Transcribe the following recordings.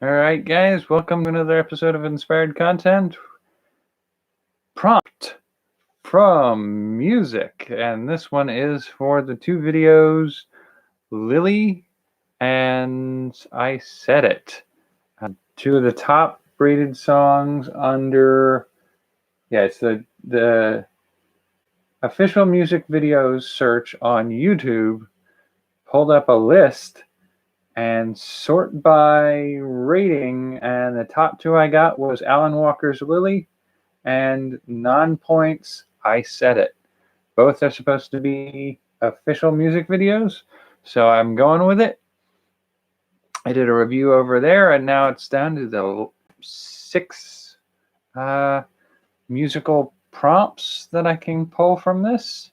All right, guys, welcome to another episode of Inspired Content. Prompt from music, and this one is for the two videos, Lily and I Said It. Two of the top rated songs under, it's the official music videos search on YouTube. Pulled up a list and sort by rating, and the top two I got was Alan Walker's Lily and Nonpoint's I Said It. Both are supposed to be official music videos, so I'm going with it. I did a review over there, and now it's down to the 6 musical prompts that I can pull from this.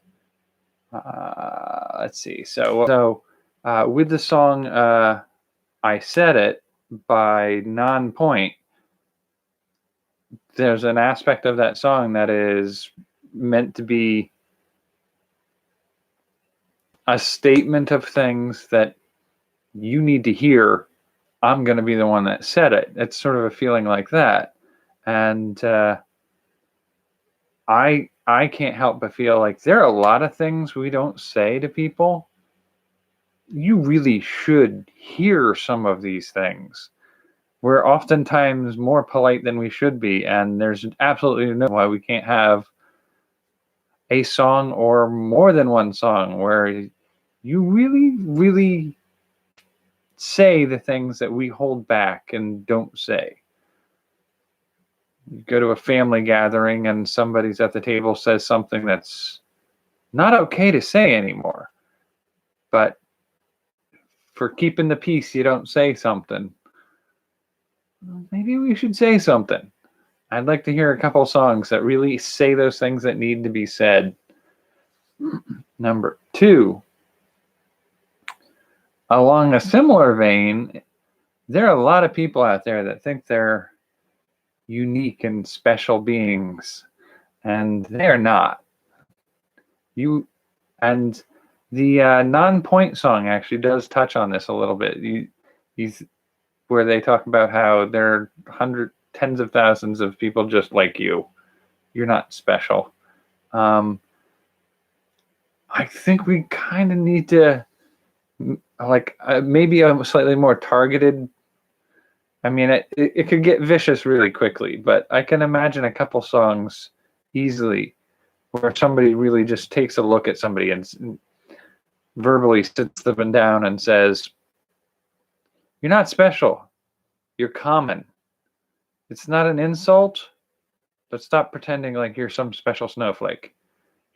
Let's see. So with the song I Said It by Nonpoint, there's an aspect of that song that is meant to be a statement of things that you need to hear. I'm going to be the one that said it. It's sort of a feeling like that. And I can't help but feel like there are a lot of things we don't say to people. You really should hear some of these things. We're oftentimes more polite than we should be, and there's absolutely no why we can't have a song or more than one song where you really, really say the things that we hold back and don't say. You go to a family gathering and somebody's at the table says something that's not okay to say anymore, but for keeping the peace, you don't say something. Maybe we should say something. I'd like to hear a couple songs that really say those things that need to be said. Number 2, along a similar vein, there are a lot of people out there that think they're unique and special beings, and they're not. And the Nonpoint song actually does touch on this a little bit. He's where they talk about how there are tens of thousands of people just like you. You're not special. I think we kind of need to maybe a slightly more targeted. I mean, it could get vicious really quickly, but I can imagine a couple songs easily where somebody really just takes a look at somebody and verbally sits them down and says, "You're not special. You're common. It's not an insult, but stop pretending like you're some special snowflake.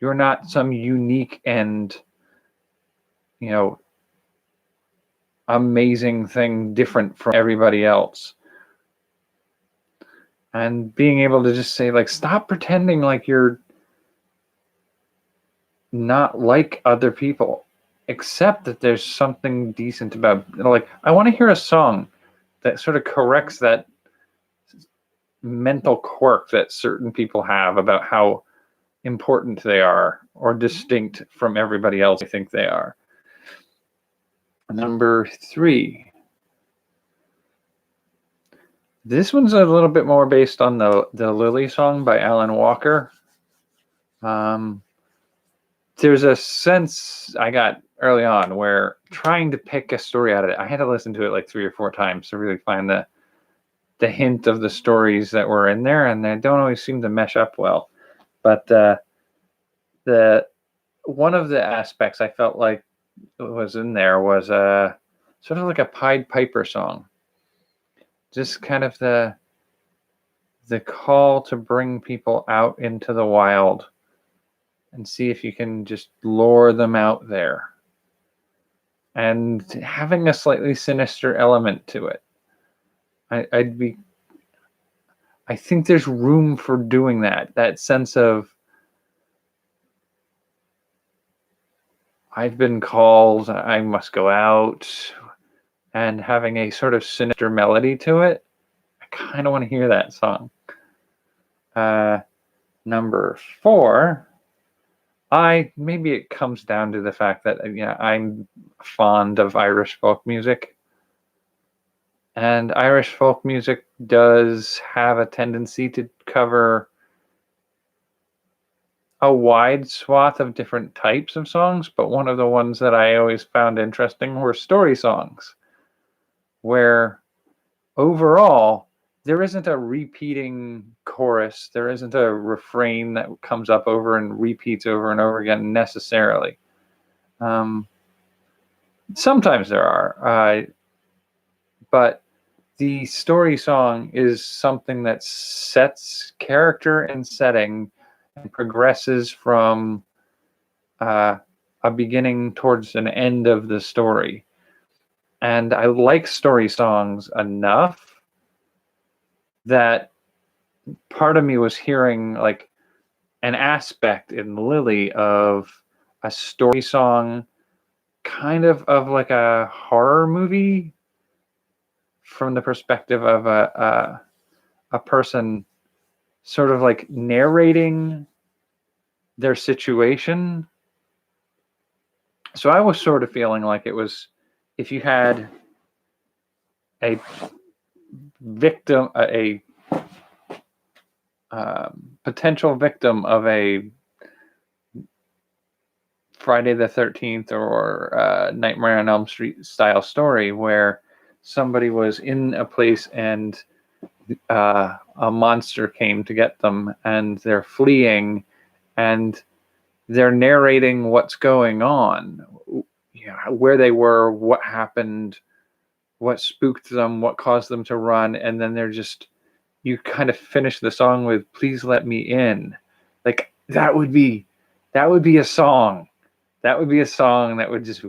You're not some unique and, amazing thing different from everybody else." And being able to just say, like, stop pretending like you're not like other people. Accept that there's something decent about, like, I want to hear a song that sort of corrects that mental quirk that certain people have about how important they are or distinct from everybody else they think they are. Number 3. This one's a little bit more based on the Lily song by Alan Walker. There's a sense I got early on where trying to pick a story out of it, I had to listen to it like 3 or 4 times to really find the hint of the stories that were in there, and they don't always seem to mesh up well. But the one of the aspects I felt like was in there was sort of like a Pied Piper song. Just kind of the call to bring people out into the wild and see if you can just lure them out there, and having a slightly sinister element to it. I think there's room for doing that sense of, I've been called, I must go out, and having a sort of sinister melody to it. I kind of want to hear that song. Number 4, maybe it comes down to the fact that I'm fond of Irish folk music. And Irish folk music does have a tendency to cover a wide swath of different types of songs, but one of the ones that I always found interesting were story songs, where overall there isn't a repeating chorus, there isn't a refrain that comes up over and repeats over and over again necessarily. Sometimes there are, but the story song is something that sets character and setting and progresses from a beginning towards an end of the story. And I like story songs enough that part of me was hearing like an aspect in Lily of a story song, kind of like a horror movie from the perspective of a person sort of like narrating their situation. So I was sort of feeling like it was if you had a victim, a potential victim of a Friday the 13th or Nightmare on Elm Street style story where somebody was in a place and a monster came to get them and they're fleeing and they're narrating what's going on, you know, where they were, what happened, what spooked them, what caused them to run, and then they're just, you kind of finish the song with "Please let me in." Like that would be a song. That would be a song that would just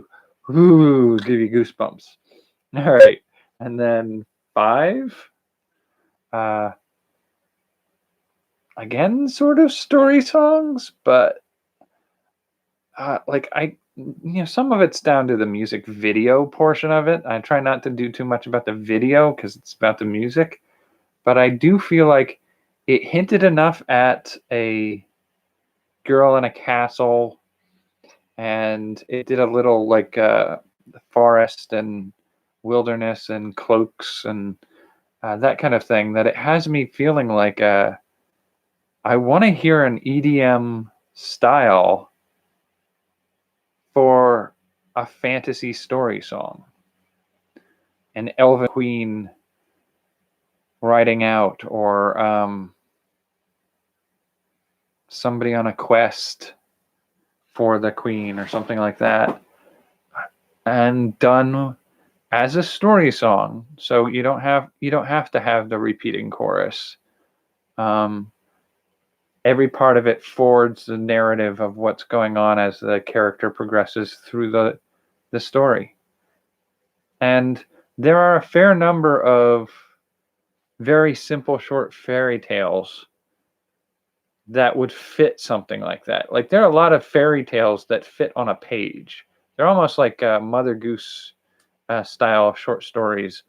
ooh, give you goosebumps. All right, and then 5. Uh, Again, sort of story songs, but like some of it's down to the music video portion of it. I try not to do too much about the video because it's about the music, but I do feel like it hinted enough at a girl in a castle, and it did a little like forest and wilderness and cloaks and that kind of thing that it has me feeling like I want to hear an EDM style for a fantasy story song. An elven queen riding out, or somebody on a quest for the queen, or something like that, and done as a story song. So you don't have to have the repeating chorus. Every part of it forwards the narrative of what's going on as the character progresses through the story. And there are a fair number of very simple short fairy tales that would fit something like that. Like there are a lot of fairy tales that fit on a page. They're almost like Mother Goose style short stories,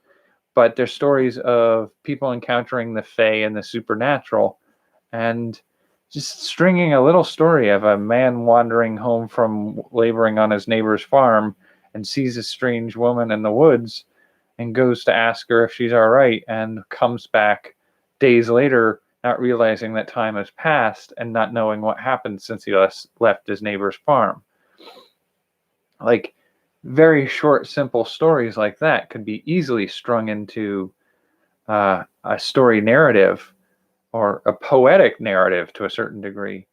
but they're stories of people encountering the fae and the supernatural, and just stringing a little story of a man wandering home from laboring on his neighbor's farm and sees a strange woman in the woods and goes to ask her if she's all right and comes back days later not realizing that time has passed and not knowing what happened since he left his neighbor's farm. Like very short, simple stories like that could be easily strung into a story narrative or a poetic narrative to a certain degree,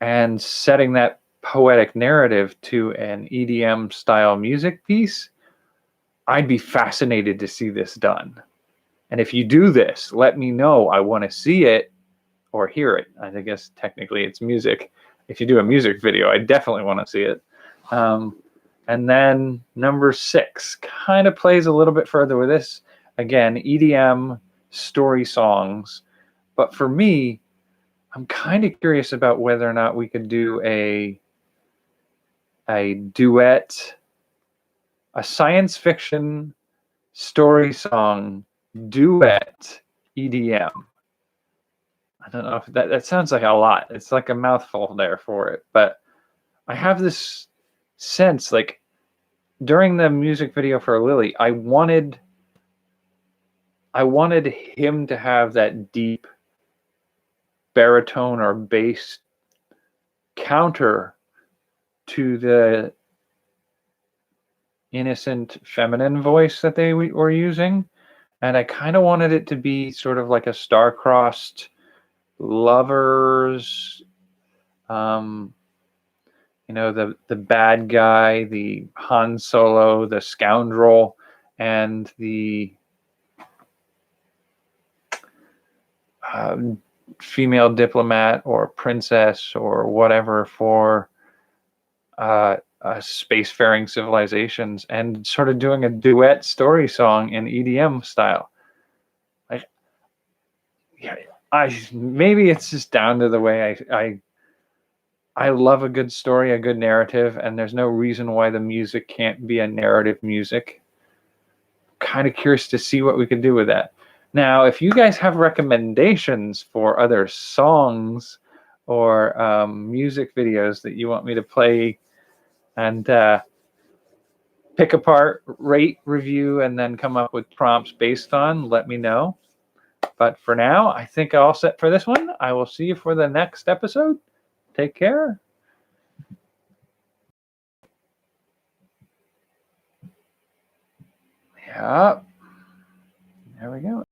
and setting that poetic narrative to an EDM style music piece. I'd be fascinated to see this done. And if you do this, let me know. I want to see it or hear it. I guess technically it's music. If you do a music video, I definitely want to see it. And then number 6 kind of plays a little bit further with this. Again, EDM story songs. But for me, I'm kind of curious about whether or not we could do a duet, a science fiction story song duet EDM. I don't know if that sounds like a lot. It's like a mouthful there for it. But I have this sense, like during the music video for Lily, I wanted I wanted him to have that deep baritone or bass counter to the innocent feminine voice that they were using. And I kind of wanted it to be sort of like a star-crossed lovers, um, the bad guy, the Han Solo, the scoundrel, and the female diplomat or princess or whatever for spacefaring civilizations, and sort of doing a duet story song in EDM style. Like, yeah, maybe it's just down to the way I love a good story, a good narrative, and there's no reason why the music can't be a narrative music. Kind of curious to see what we could do with that. Now, if you guys have recommendations for other songs or music videos that you want me to play and pick apart, rate, review, and then come up with prompts based on, let me know. But for now, I think I'm all set for this one. I will see you for the next episode. Take care. Yeah. There we go.